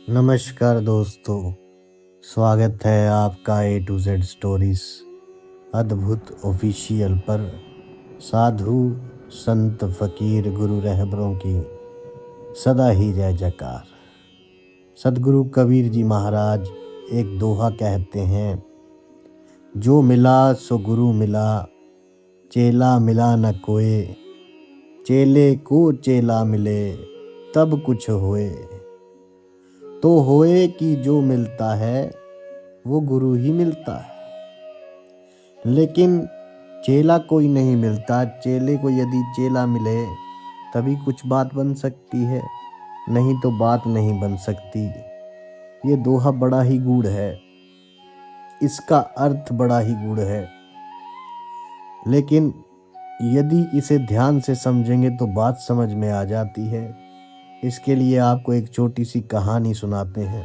नमस्कार दोस्तों, स्वागत है आपका A to Z स्टोरीज अद्भुत ऑफिशियल पर। साधु संत फकीर गुरु रहबरों की सदा ही जय जयकार। सदगुरु कबीर जी महाराज एक दोहा कहते हैं, जो मिला सो गुरु मिला, चेला मिला न कोय, चेले को चेला मिले तब कुछ होए। तो होए कि जो मिलता है वो गुरु ही मिलता है, लेकिन चेला कोई नहीं मिलता। चेले को यदि चेला मिले तभी कुछ बात बन सकती है, नहीं तो बात नहीं बन सकती। ये दोहा बड़ा ही गूढ़ है, इसका अर्थ बड़ा ही गूढ़ है, लेकिन यदि इसे ध्यान से समझेंगे तो बात समझ में आ जाती है। इसके लिए आपको एक छोटी सी कहानी सुनाते हैं,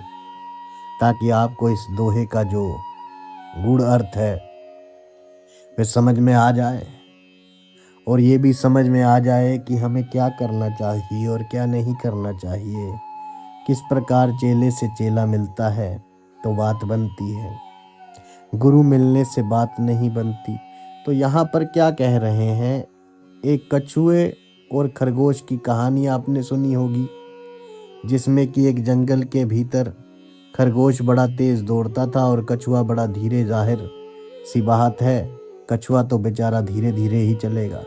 ताकि आपको इस दोहे का जो गूढ़ अर्थ है वे समझ में आ जाए, और ये भी समझ में आ जाए कि हमें क्या करना चाहिए और क्या नहीं करना चाहिए। किस प्रकार चेले से चेला मिलता है तो बात बनती है, गुरु मिलने से बात नहीं बनती। तो यहाँ पर क्या कह रहे हैं, एक कछुए और खरगोश की कहानी आपने सुनी होगी, जिसमें कि एक जंगल के भीतर खरगोश बड़ा तेज दौड़ता था और कछुआ बड़ा धीरे। जाहिर सी बात है, कछुआ तो बेचारा धीरे धीरे ही चलेगा।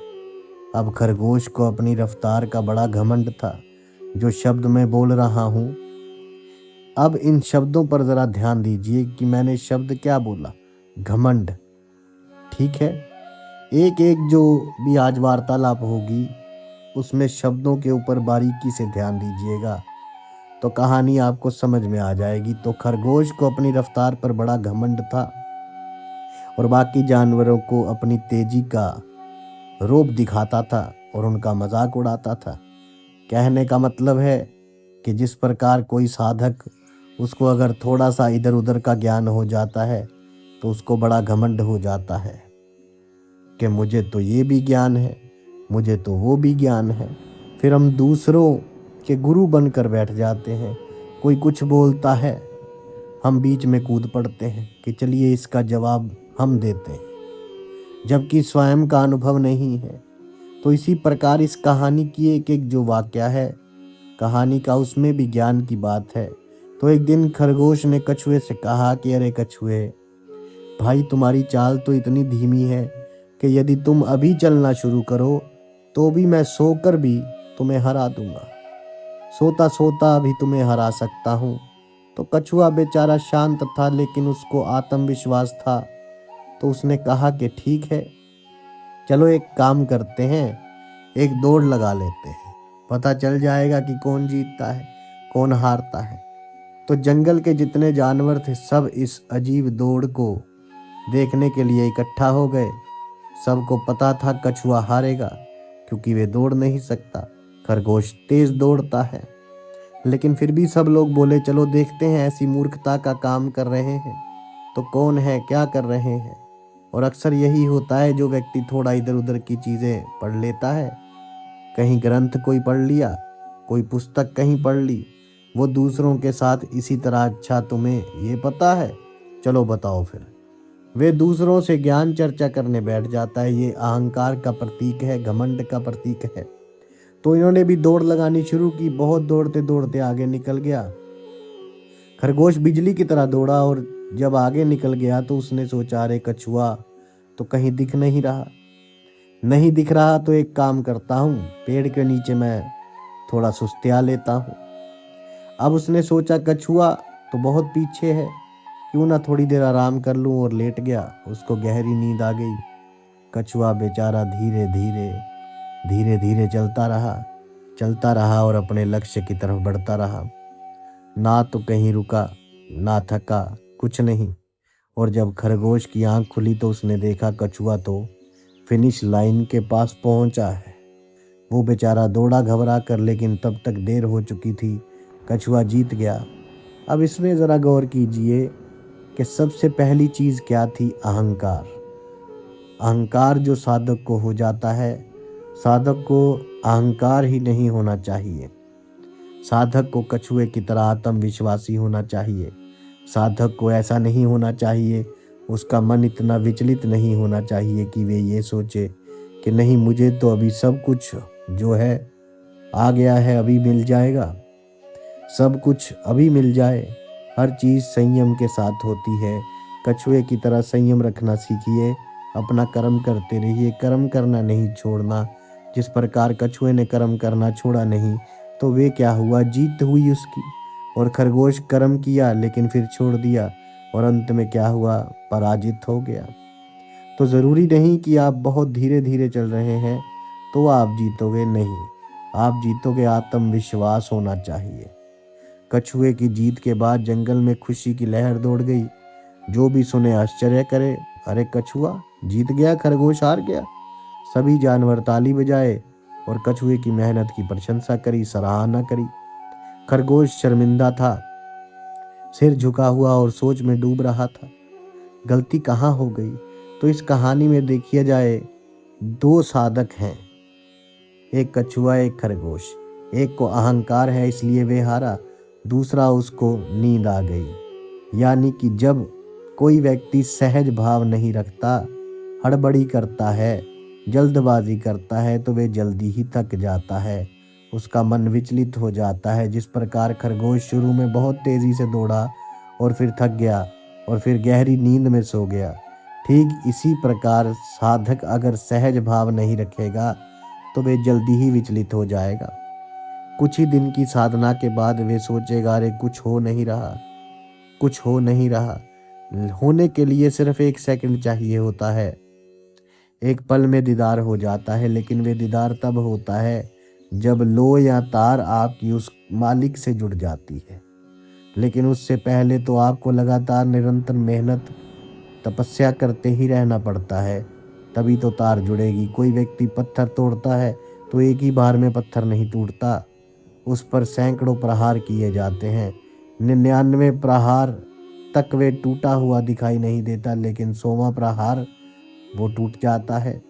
अब खरगोश को अपनी रफ्तार का बड़ा घमंड था। जो शब्द मैं बोल रहा हूँ, अब इन शब्दों पर ज़रा ध्यान दीजिए कि मैंने शब्द क्या बोला, घमंड। ठीक है, एक एक जो भी आज वार्तालाप होगी उसमें शब्दों के ऊपर बारीकी से ध्यान दीजिएगा, तो कहानी आपको समझ में आ जाएगी। तो खरगोश को अपनी रफ्तार पर बड़ा घमंड था और बाकी जानवरों को अपनी तेजी का रोब दिखाता था और उनका मजाक उड़ाता था। कहने का मतलब है कि जिस प्रकार कोई साधक, उसको अगर थोड़ा सा इधर उधर का ज्ञान हो जाता है तो उसको बड़ा घमंड हो जाता है कि मुझे तो ये भी ज्ञान है, मुझे तो वो भी ज्ञान है। फिर हम दूसरों के गुरु बनकर बैठ जाते हैं। कोई कुछ बोलता है, हम बीच में कूद पड़ते हैं कि चलिए इसका जवाब हम देते हैं, जबकि स्वयं का अनुभव नहीं है। तो इसी प्रकार इस कहानी की एक एक जो वाक्या है कहानी का, उसमें भी ज्ञान की बात है। तो एक दिन खरगोश ने कछुए से कहा कि अरे कछुए भाई, तुम्हारी चाल तो इतनी धीमी है कि यदि तुम अभी चलना शुरू करो तो भी मैं सोकर भी तुम्हें हरा दूंगा, सोता सोता भी तुम्हें हरा सकता हूँ। तो कछुआ बेचारा शांत था, लेकिन उसको आत्मविश्वास था। तो उसने कहा कि ठीक है, चलो एक काम करते हैं, एक दौड़ लगा लेते हैं, पता चल जाएगा कि कौन जीतता है कौन हारता है। तो जंगल के जितने जानवर थे सब इस अजीब दौड़ को देखने के लिए इकट्ठा हो गए। सबको पता था कछुआ हारेगा, क्योंकि वे दौड़ नहीं सकता, खरगोश तेज दौड़ता है। लेकिन फिर भी सब लोग बोले चलो देखते हैं, ऐसी मूर्खता का काम कर रहे हैं तो कौन है, क्या कर रहे हैं। और अक्सर यही होता है, जो व्यक्ति थोड़ा इधर उधर की चीज़ें पढ़ लेता है, कहीं ग्रंथ कोई पढ़ लिया, कोई पुस्तक कहीं पढ़ ली, वो दूसरों के साथ इसी तरह, अच्छा तुम्हें ये पता है, चलो बताओ, फिर वे दूसरों से ज्ञान चर्चा करने बैठ जाता है। ये अहंकार का प्रतीक है, घमंड का प्रतीक है। तो इन्होंने भी दौड़ लगानी शुरू की। बहुत दौड़ते दौड़ते आगे निकल गया खरगोश, बिजली की तरह दौड़ा, और जब आगे निकल गया तो उसने सोचा अरे कछुआ तो कहीं दिख नहीं रहा, तो एक काम करता हूँ, पेड़ के नीचे मैं थोड़ा सुस्तिया लेता हूँ। अब उसने सोचा कछुआ तो बहुत पीछे है, क्यों ना थोड़ी देर आराम कर लूं, और लेट गया। उसको गहरी नींद आ गई। कछुआ बेचारा धीरे धीरे चलता रहा और अपने लक्ष्य की तरफ बढ़ता रहा। ना तो कहीं रुका, ना थका, कुछ नहीं। और जब खरगोश की आंख खुली तो उसने देखा कछुआ तो फिनिश लाइन के पास पहुंचा है। वो बेचारा दौड़ा घबरा कर, लेकिन तब तक देर हो चुकी थी, कछुआ जीत गया। अब इसमें ज़रा गौर कीजिए कि सबसे पहली चीज़ क्या थी, अहंकार। अहंकार जो साधक को हो जाता है, साधक को अहंकार ही नहीं होना चाहिए। साधक को कछुए की तरह आत्मविश्वासी होना चाहिए। साधक को ऐसा नहीं होना चाहिए, उसका मन इतना विचलित नहीं होना चाहिए कि वे ये सोचे कि नहीं, मुझे तो अभी सब कुछ जो है आ गया है, अभी मिल जाएगा, सब कुछ अभी मिल जाए। हर चीज़ संयम के साथ होती है। कछुए की तरह संयम रखना सीखिए, अपना कर्म करते रहिए, कर्म करना नहीं छोड़ना। जिस प्रकार कछुए ने कर्म करना छोड़ा नहीं, तो वे क्या हुआ, जीत हुई उसकी। और खरगोश कर्म किया लेकिन फिर छोड़ दिया, और अंत में क्या हुआ, पराजित हो गया। तो ज़रूरी नहीं कि आप बहुत धीरे धीरे चल रहे हैं तो आप जीतोगे, नहीं, आप जीतोगे, आत्मविश्वास होना चाहिए। कछुए की जीत के बाद जंगल में खुशी की लहर दौड़ गई। जो भी सुने आश्चर्य करे, अरे कछुआ जीत गया, खरगोश हार गया। सभी जानवर ताली बजाए और कछुए की मेहनत की प्रशंसा करी, सराहना करी। खरगोश शर्मिंदा था, सिर झुका हुआ और सोच में डूब रहा था, गलती कहाँ हो गई। तो इस कहानी में देखिए जाए, दो साधक हैं, एक कछुआ एक खरगोश। एक को अहंकार है इसलिए वे हारा, दूसरा उसको नींद आ गई। यानी कि जब कोई व्यक्ति सहज भाव नहीं रखता, हड़बड़ी करता है, जल्दबाजी करता है, तो वे जल्दी ही थक जाता है, उसका मन विचलित हो जाता है। जिस प्रकार खरगोश शुरू में बहुत तेज़ी से दौड़ा और फिर थक गया और फिर गहरी नींद में सो गया, ठीक इसी प्रकार साधक अगर सहज भाव नहीं रखेगा तो वे जल्दी ही विचलित हो जाएगा। कुछ ही दिन की साधना के बाद वे सोचेगा, अरे कुछ हो नहीं रहा, कुछ हो नहीं रहा। होने के लिए सिर्फ 1 सेकंड चाहिए होता है, एक पल में दीदार हो जाता है, लेकिन वे दीदार तब होता है जब लो या तार आपकी उस मालिक से जुड़ जाती है। लेकिन उससे पहले तो आपको लगातार निरंतर मेहनत, तपस्या करते ही रहना पड़ता है, तभी तो तार जुड़ेगी। कोई व्यक्ति पत्थर तोड़ता है तो एक ही बार में पत्थर नहीं टूटता, उस पर सैकड़ों प्रहार किए जाते हैं। 99 प्रहार तक वे टूटा हुआ दिखाई नहीं देता, लेकिन 100वां प्रहार वो टूट जाता है।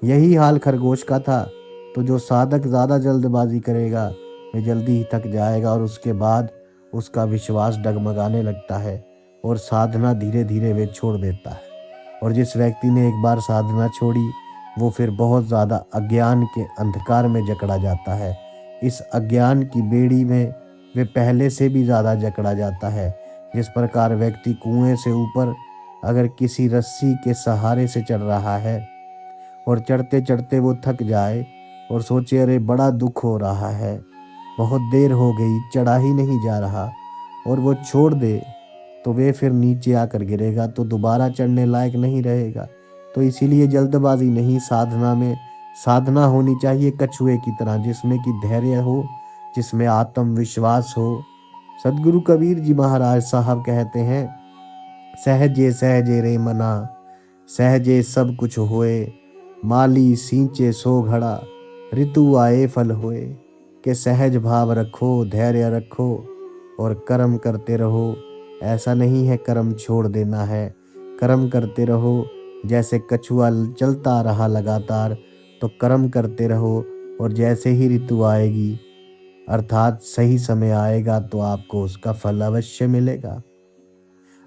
यही हाल खरगोश का था। तो जो साधक ज़्यादा जल्दबाजी करेगा वे जल्दी ही थक जाएगा और उसके बाद उसका विश्वास डगमगाने लगता है और साधना धीरे धीरे वे छोड़ देता है। और जिस व्यक्ति ने एक बार साधना छोड़ी, वो फिर बहुत ज़्यादा अज्ञान के अंधकार में जकड़ा जाता है। इस अज्ञान की बेड़ी में वे पहले से भी ज़्यादा जकड़ा जाता है। जिस प्रकार व्यक्ति कुएं से ऊपर अगर किसी रस्सी के सहारे से चढ़ रहा है और चढ़ते चढ़ते वो थक जाए और सोचे, अरे बड़ा दुख हो रहा है, बहुत देर हो गई, चढ़ा ही नहीं जा रहा, और वो छोड़ दे, तो वे फिर नीचे आकर गिरेगा, तो दोबारा चढ़ने लायक नहीं रहेगा। तो इसीलिए जल्दबाजी नहीं, साधना में साधना होनी चाहिए कछुए की तरह, जिसमें कि धैर्य हो, जिसमें आत्मविश्वास हो। सदगुरु कबीर जी महाराज साहब कहते हैं, सहजे सहजे रे मना, सहजे सब कुछ होए, माली सींचे सो घड़ा, ऋतु आए फल होए। के सहज भाव रखो, धैर्य रखो और कर्म करते रहो। ऐसा नहीं है कर्म छोड़ देना है, कर्म करते रहो। जैसे कछुआ चलता रहा लगातार, तो कर्म करते रहो, और जैसे ही ऋतु आएगी अर्थात सही समय आएगा तो आपको उसका फल अवश्य मिलेगा,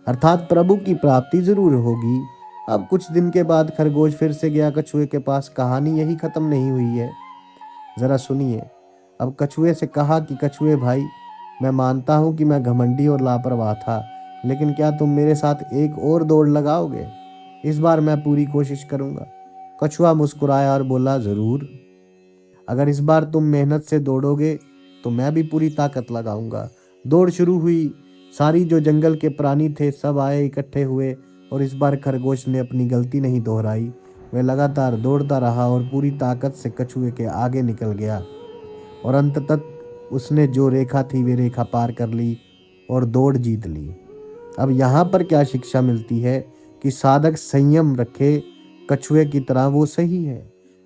अर्थात प्रभु की प्राप्ति जरूर होगी। अब कुछ दिन के बाद खरगोश फिर से गया कछुए के पास। कहानी यही खत्म नहीं हुई है, जरा सुनिए। अब कछुए से कहा कि कछुए भाई, मैं मानता हूँ कि मैं घमंडी और लापरवाह था, लेकिन क्या तुम मेरे साथ एक और दौड़ लगाओगे? इस बार मैं पूरी कोशिश करूँगा। कछुआ मुस्कुराया और बोला, ज़रूर, अगर इस बार तुम मेहनत से दौड़ोगे तो मैं भी पूरी ताकत लगाऊंगा। दौड़ शुरू हुई। सारी जो जंगल के प्राणी थे सब आए, इकट्ठे हुए, और इस बार खरगोश ने अपनी गलती नहीं दोहराई। वह लगातार दौड़ता रहा और पूरी ताकत से कछुए के आगे निकल गया, और अंत तक उसने जो रेखा थी वे रेखा पार कर ली और दौड़ जीत ली। अब यहाँ पर क्या शिक्षा मिलती है कि साधक संयम रखे, कछुए की तरह वो सही है,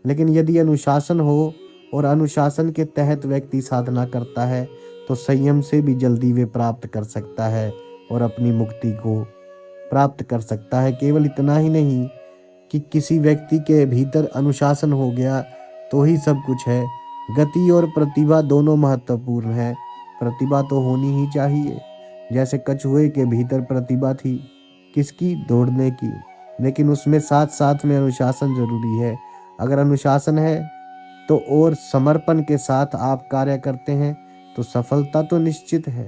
लेकिन यदि अनुशासन हो और अनुशासन के तहत व्यक्ति साधना करता है तो संयम से भी जल्दी वे प्राप्त कर सकता है और अपनी मुक्ति को प्राप्त कर सकता है। केवल इतना ही नहीं कि किसी व्यक्ति के भीतर अनुशासन हो गया तो ही सब कुछ है। गति और प्रतिभा दोनों महत्वपूर्ण है, प्रतिभा तो होनी ही चाहिए। जैसे कछुए के भीतर प्रतिभा थी, किसकी? दौड़ने की। लेकिन उसमें साथ साथ में अनुशासन जरूरी है। अगर अनुशासन है तो और समर्पण के साथ आप कार्य करते हैं तो सफलता तो निश्चित है।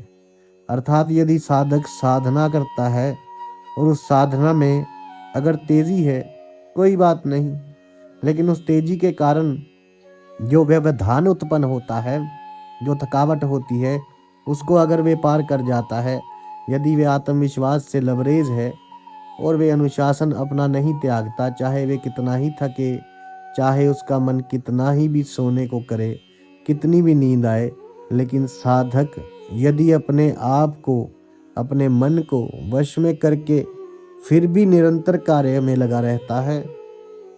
अर्थात यदि साधक साधना करता है और उस साधना में अगर तेजी है, कोई बात नहीं, लेकिन उस तेजी के कारण जो व्यवधान उत्पन्न होता है, जो थकावट होती है, उसको अगर वे पार कर जाता है, यदि वे आत्मविश्वास से लबरेज है और वे अनुशासन अपना नहीं त्यागता, चाहे वे कितना ही थके, चाहे उसका मन कितना ही भी सोने को करे, कितनी भी नींद आए, लेकिन साधक यदि अपने आप को, अपने मन को वश में करके फिर भी निरंतर कार्य में लगा रहता है,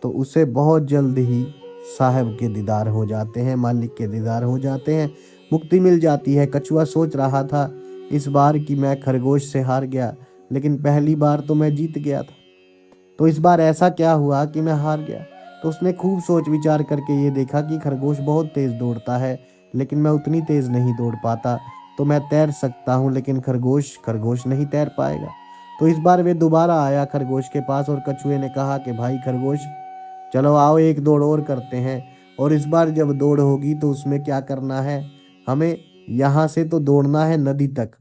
तो उसे बहुत जल्द ही साहब के दीदार हो जाते हैं, मालिक के दीदार हो जाते हैं, मुक्ति मिल जाती है। कछुआ सोच रहा था इस बार कि मैं खरगोश से हार गया, लेकिन पहली बार तो मैं जीत गया था, तो इस बार ऐसा क्या हुआ कि मैं हार गया? तो उसने खूब सोच विचार करके ये देखा कि खरगोश बहुत तेज दौड़ता है, लेकिन मैं उतनी तेज नहीं दौड़ पाता। तो मैं तैर सकता हूँ, लेकिन खरगोश खरगोश नहीं तैर पाएगा। तो इस बार वे दोबारा आया खरगोश के पास और कछुए ने कहा कि भाई खरगोश, चलो आओ एक दौड़ और करते हैं। और इस बार जब दौड़ होगी तो उसमें क्या करना है, हमें यहाँ से तो दौड़ना है नदी तक,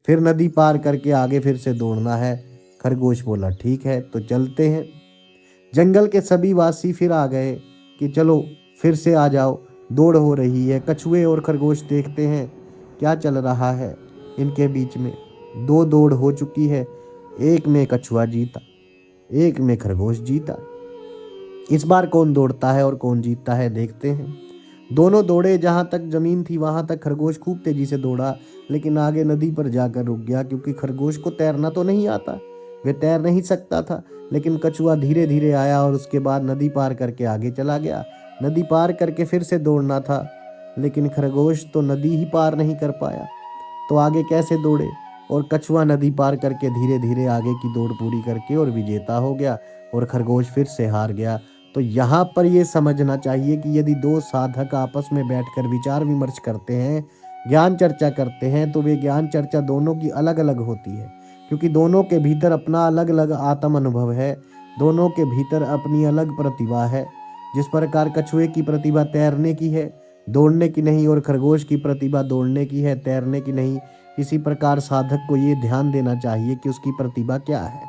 फिर नदी पार करके आगे फिर से दौड़ना है। खरगोश बोला ठीक है, तो चलते हैं। जंगल के सभी वासी फिर आ गए कि चलो फिर से आ जाओ, दौड़ हो रही है। कछुए और खरगोश देखते हैं क्या चल रहा है इनके बीच में। दो दौड़ हो चुकी है, एक में कछुआ जीता, एक में खरगोश जीता। इस बार कौन दौड़ता है और कौन जीतता है, देखते हैं। दोनों दौड़े, जहां तक जमीन थी वहां तक खरगोश खूब तेजी से दौड़ा, लेकिन आगे नदी पर जाकर रुक गया, क्योंकि खरगोश को तैरना तो नहीं आता, वे तैर नहीं सकता था। लेकिन कछुआ धीरे धीरे आया और उसके बाद नदी पार करके आगे चला गया। नदी पार करके फिर से दौड़ना था, लेकिन खरगोश तो नदी ही पार नहीं कर पाया, तो आगे कैसे दौड़े? और कछुआ नदी पार करके धीरे धीरे आगे की दौड़ पूरी करके और विजेता हो गया, और खरगोश फिर से हार गया। तो यहाँ पर ये समझना चाहिए कि यदि दो साधक आपस में बैठकर विचार विमर्श करते हैं, ज्ञान चर्चा करते हैं, तो वे ज्ञान चर्चा दोनों की अलग अलग होती है, क्योंकि दोनों के भीतर अपना अलग अलग आत्म अनुभव है, दोनों के भीतर अपनी अलग प्रतिभा है। जिस प्रकार कछुए की प्रतिभा तैरने की है, दौड़ने की नहीं, और खरगोश की प्रतिभा दौड़ने की है, तैरने की नहीं, इसी प्रकार साधक को ये ध्यान देना चाहिए कि उसकी प्रतिभा क्या है,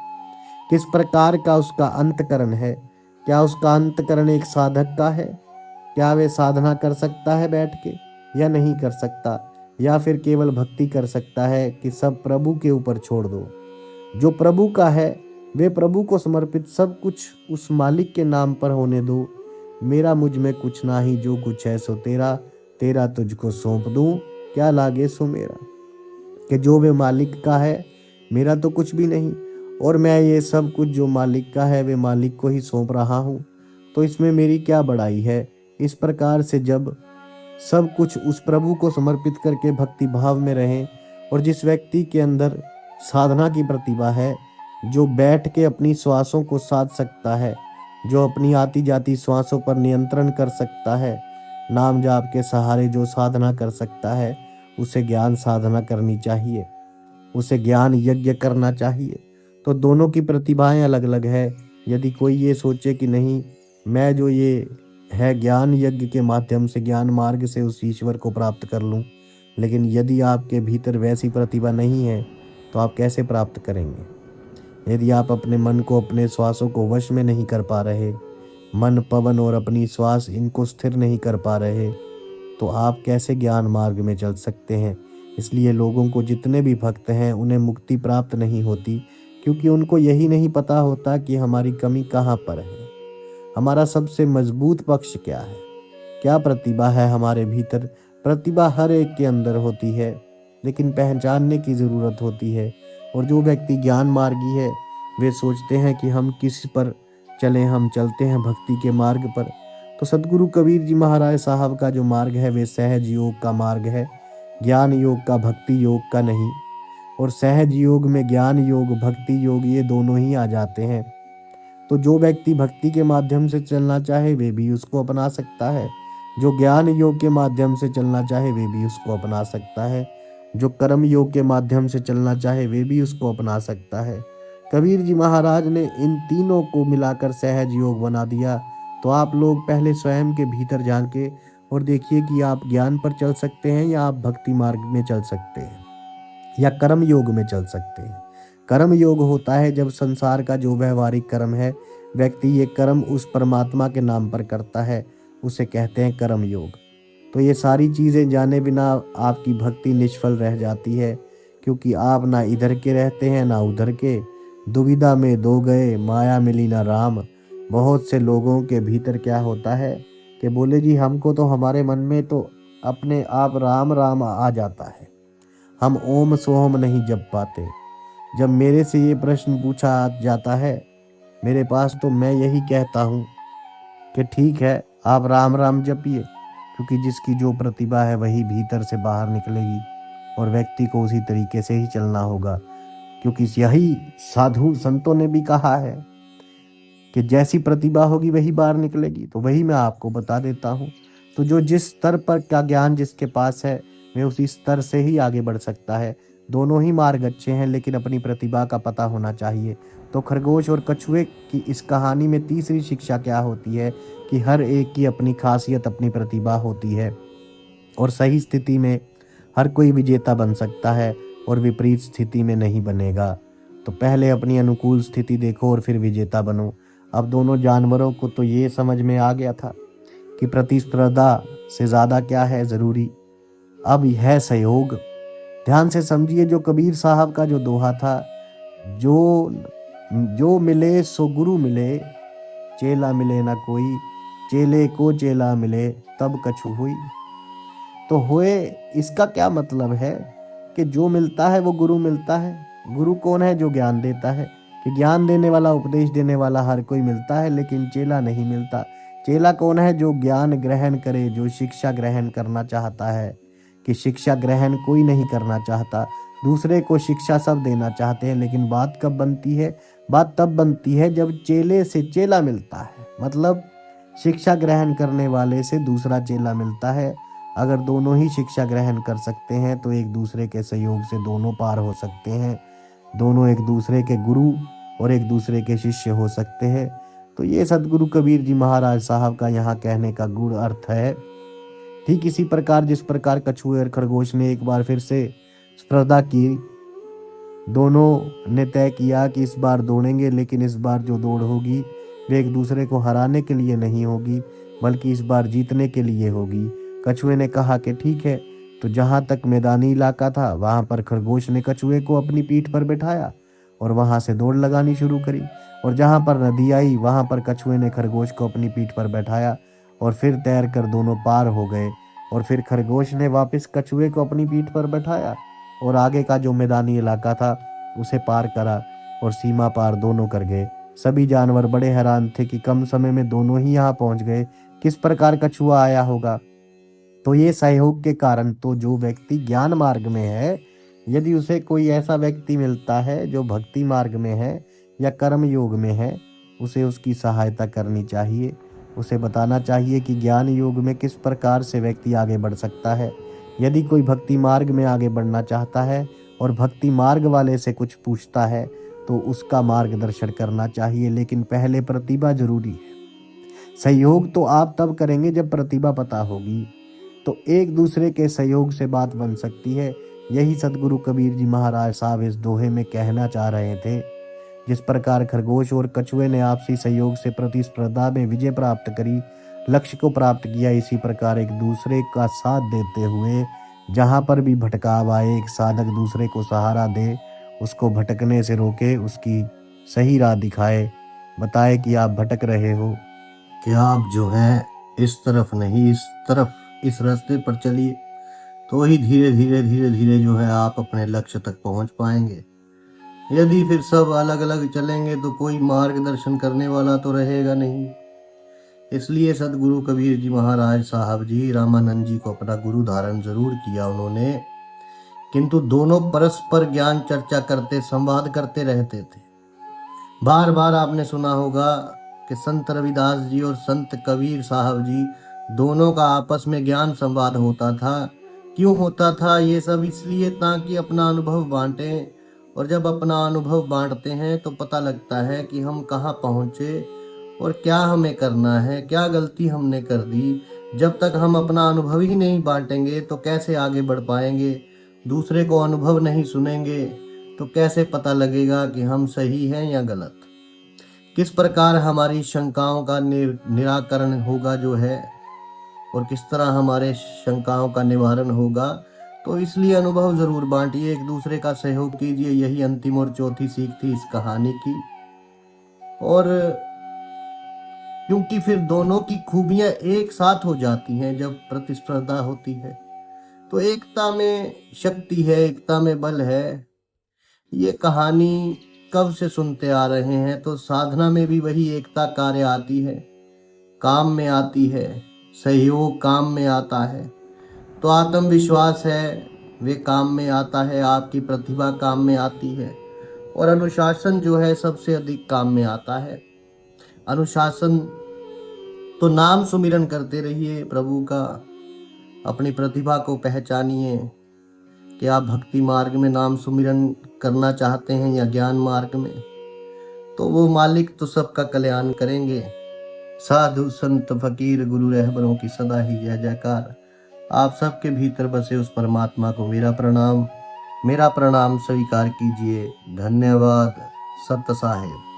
किस प्रकार का उसका अंतकरण है। क्या उसका अंतकरण एक साधक का है? क्या वे साधना कर सकता है बैठ के, या नहीं कर सकता? या फिर केवल भक्ति कर सकता है कि सब प्रभु के ऊपर छोड़ दो, जो प्रभु का है वे प्रभु को समर्पित, सब कुछ उस मालिक के नाम पर होने दो। मेरा मुझ में कुछ ना ही, जो कुछ है सो तेरा, तेरा तुझको सौंप दूं, क्या लागे सो मेरा। कि जो वे मालिक का है, मेरा तो कुछ भी नहीं, और मैं ये सब कुछ जो मालिक का है वे मालिक को ही सौंप रहा हूँ, तो इसमें मेरी क्या बड़ाई है। इस प्रकार से जब सब कुछ उस प्रभु को समर्पित करके भक्ति भाव में रहें, और जिस व्यक्ति के अंदर साधना की प्रतिभा है, जो बैठ के अपनी श्वासों को साध सकता है, जो अपनी आती जाती श्वासों पर नियंत्रण कर सकता है, नाम जाप के सहारे जो साधना कर सकता है, उसे ज्ञान साधना करनी चाहिए, उसे ज्ञान यज्ञ करना चाहिए। तो दोनों की प्रतिभाएं अलग अलग है। यदि कोई ये सोचे कि नहीं, मैं जो ये है ज्ञान यज्ञ के माध्यम से, ज्ञान मार्ग से उस ईश्वर को प्राप्त कर लूं, लेकिन यदि आपके भीतर वैसी प्रतिभा नहीं है तो आप कैसे प्राप्त करेंगे? यदि आप अपने मन को, अपने श्वासों को वश में नहीं कर पा रहे, मन, पवन और अपनी श्वास इनको स्थिर नहीं कर पा रहे, तो आप कैसे ज्ञान मार्ग में चल सकते हैं? इसलिए लोगों को, जितने भी भक्त हैं, उन्हें मुक्ति प्राप्त नहीं होती, क्योंकि उनको यही नहीं पता होता कि हमारी कमी कहाँ पर है, हमारा सबसे मजबूत पक्ष क्या है, क्या प्रतिभा है हमारे भीतर। प्रतिभा हर एक के अंदर होती है, लेकिन पहचानने की ज़रूरत होती है। और जो व्यक्ति ज्ञान मार्गी है, वे सोचते हैं कि हम किस पर चलें, हम चलते हैं भक्ति के मार्ग पर। तो सदगुरु कबीर जी महाराज साहब का जो मार्ग है वे सहज योग का मार्ग है, ज्ञान योग का, भक्ति योग का नहीं। और सहज योग में ज्ञान योग, भक्ति योग, ये दोनों ही आ जाते हैं। तो जो व्यक्ति भक्ति के माध्यम से चलना चाहे वे भी उसको अपना सकता है, जो ज्ञान योग के माध्यम से चलना चाहे वे भी उसको अपना सकता है। जो कर्म योग के माध्यम से चलना चाहे वे भी उसको अपना सकता है। कबीर जी महाराज ने इन तीनों को मिलाकर सहज योग बना दिया। तो आप लोग पहले स्वयं के भीतर झांके और देखिए कि आप ज्ञान पर चल सकते हैं या आप भक्ति मार्ग में चल सकते हैं या कर्म योग में चल सकते हैं। कर्म योग होता है जब संसार का जो व्यवहारिक कर्म है, व्यक्ति ये कर्म उस परमात्मा के नाम पर करता है, उसे कहते हैं कर्म योग। तो ये सारी चीज़ें जाने बिना आपकी भक्ति निष्फल रह जाती है, क्योंकि आप ना इधर के रहते हैं ना उधर के, दुविधा में दो गए माया मिली ना राम। बहुत से लोगों के भीतर क्या होता है कि बोले जी हमको तो हमारे मन में तो अपने आप राम राम आ जाता है, हम ओम सोहम नहीं जप पाते। जब मेरे से ये प्रश्न पूछा जाता है मेरे पास, तो मैं यही कहता हूँ कि ठीक है आप राम राम जपिए, क्योंकि जिसकी जो प्रतिभा है वही भीतर से बाहर निकलेगी और व्यक्ति को उसी तरीके से ही चलना होगा। क्योंकि यही साधु संतों ने भी कहा है कि जैसी प्रतिभा होगी वही बाहर निकलेगी। तो वही मैं आपको बता देता हूँ। तो जो जिस स्तर पर का ज्ञान जिसके पास है वे उसी स्तर से ही आगे बढ़ सकता है। दोनों ही मार्ग अच्छे हैं, लेकिन अपनी प्रतिभा का पता होना चाहिए। तो खरगोश और कछुए की इस कहानी में तीसरी शिक्षा क्या होती है कि हर एक की अपनी खासियत अपनी प्रतिभा होती है और सही स्थिति में हर कोई विजेता बन सकता है और विपरीत स्थिति में नहीं बनेगा। तो पहले अपनी अनुकूल स्थिति देखो और फिर विजेता बनो। अब दोनों जानवरों को तो ये समझ में आ गया था कि प्रतिस्पर्धा से ज़्यादा क्या है ज़रूरी, अब है सहयोग। ध्यान से समझिए, जो कबीर साहब का जो दोहा था, जो जो मिले सो गुरु मिले, चेला मिले ना कोई, चेले को चेला मिले तब कछु हुई। तो हुए इसका क्या मतलब है कि जो मिलता है वो गुरु मिलता है। गुरु कौन है? जो ज्ञान देता है। कि ज्ञान देने वाला उपदेश देने वाला हर कोई मिलता है, लेकिन चेला नहीं मिलता। चेला कौन है? जो ज्ञान ग्रहण करे, जो शिक्षा ग्रहण करना चाहता है। कि शिक्षा ग्रहण कोई नहीं करना चाहता, दूसरे को शिक्षा सब देना चाहते हैं। लेकिन बात कब बनती है? बात तब बनती है जब चेले से चेला मिलता है, मतलब शिक्षा ग्रहण करने वाले से दूसरा चेला मिलता है। अगर दोनों ही शिक्षा ग्रहण कर सकते हैं तो एक दूसरे के सहयोग से दोनों पार हो सकते हैं, दोनों एक दूसरे के गुरु और एक दूसरे के शिष्य हो सकते हैं। तो ये सदगुरु कबीर जी महाराज साहब का यहाँ कहने का गूढ़ अर्थ है। ठीक इसी प्रकार जिस प्रकार कछुए और खरगोश ने एक बार फिर से स्पर्धा की, दोनों ने तय किया कि इस बार दौड़ेंगे, लेकिन इस बार जो दौड़ होगी वे एक दूसरे को हराने के लिए नहीं होगी, बल्कि इस बार जीतने के लिए होगी। कछुए ने कहा कि ठीक है। तो जहाँ तक मैदानी इलाका था वहाँ पर खरगोश ने कछुए को अपनी पीठ पर बैठाया और वहाँ से दौड़ लगानी शुरू करी। और जहाँ पर नदी आई वहाँ पर कछुए ने खरगोश को अपनी पीठ पर बैठाया और फिर तैर कर दोनों पार हो गए। और फिर खरगोश ने वापस कछुए को अपनी पीठ पर बैठाया और आगे का जो मैदानी इलाका था उसे पार करा और सीमा पार दोनों कर गए। सभी जानवर बड़े हैरान थे कि कम समय में दोनों ही यहाँ पहुँच गए, किस प्रकार कछुआ आया होगा। तो ये सहयोग के कारण, तो जो व्यक्ति ज्ञान मार्ग में है, यदि उसे कोई ऐसा व्यक्ति मिलता है जो भक्ति मार्ग में है या कर्म योग में है, उसे उसकी सहायता करनी चाहिए। उसे बताना चाहिए कि ज्ञान योग में किस प्रकार से व्यक्ति आगे बढ़ सकता है। यदि कोई भक्ति मार्ग में आगे बढ़ना चाहता है और भक्ति मार्ग वाले से कुछ पूछता है तो उसका मार्गदर्शन करना चाहिए, लेकिन पहले प्रतिभा जरूरी है। सहयोग तो आप तब करेंगे जब प्रतिभा पता होगी, तो एक दूसरे के सहयोग से बात बन सकती है। यही सदगुरु कबीर जी महाराज साहब इस दोहे में कहना चाह रहे थे। जिस प्रकार खरगोश और कछुए ने आपसी सहयोग से प्रतिस्पर्धा में विजय प्राप्त करी, लक्ष्य को प्राप्त किया, इसी प्रकार एक दूसरे का साथ देते हुए जहाँ पर भी भटकाव आए, एक साधक दूसरे को सहारा दे, उसको भटकने से रोके, उसकी सही राह दिखाए, बताए कि आप भटक रहे हो, कि आप जो है इस तरफ नहीं इस तरफ इस रास्ते पर चलिए, तो ही धीरे धीरे जो है आप अपने लक्ष्य तक पहुंच पाएंगे। यदि फिर सब अलग अलग चलेंगे तो कोई मार्गदर्शन करने वाला तो रहेगा नहीं। इसलिए सदगुरु कबीर जी महाराज साहब जी रामानंद जी को अपना गुरु धारण जरूर किया उन्होंने, किंतु दोनों परस्पर ज्ञान चर्चा करते, संवाद करते रहते थे। बार बार आपने सुना होगा कि संत रविदास जी और संत कबीर साहब जी दोनों का आपस में ज्ञान संवाद होता था क्यों होता था ये सब? इसलिए ताकि अपना अनुभव बांटें, और जब अपना अनुभव बांटते हैं तो पता लगता है कि हम कहाँ पहुँचे और क्या हमें करना है, क्या गलती हमने कर दी। जब तक हम अपना अनुभव ही नहीं बांटेंगे तो कैसे आगे बढ़ पाएंगे? दूसरे को अनुभव नहीं सुनेंगे तो कैसे पता लगेगा कि हम सही हैं या गलत? किस प्रकार हमारी शंकाओं का निराकरण होगा जो है, और किस तरह हमारे शंकाओं का निवारण होगा? तो इसलिए अनुभव ज़रूर बांटिए, एक दूसरे का सहयोग कीजिए। यही अंतिम और चौथी सीख थी इस कहानी की। और क्योंकि फिर दोनों की खूबियां एक साथ हो जाती हैं जब प्रतिस्पर्धा होती है, तो एकता में शक्ति है, एकता में बल है। ये कहानी कब से सुनते आ रहे हैं, तो साधना में भी वही एकता कार्य आती है, काम में आती है, सहयोग काम में आता है। तो आत्मविश्वास है, वे काम में आता है, आपकी प्रतिभा काम में आती है, और अनुशासन जो है सबसे अधिक काम में आता है। अनुशासन तो नाम सुमिरन करते रहिए प्रभु का, अपनी प्रतिभा को पहचानिए कि आप भक्ति मार्ग में नाम सुमिरन करना चाहते हैं या ज्ञान मार्ग में, तो वो मालिक तो सबका कल्याण करेंगे। साधु संत फकीर गुरु रहबरों की सदा ही जय जयकार। आप सबके भीतर बसे उस परमात्मा को मेरा प्रणाम स्वीकार कीजिए। धन्यवाद। सत्य साहेब।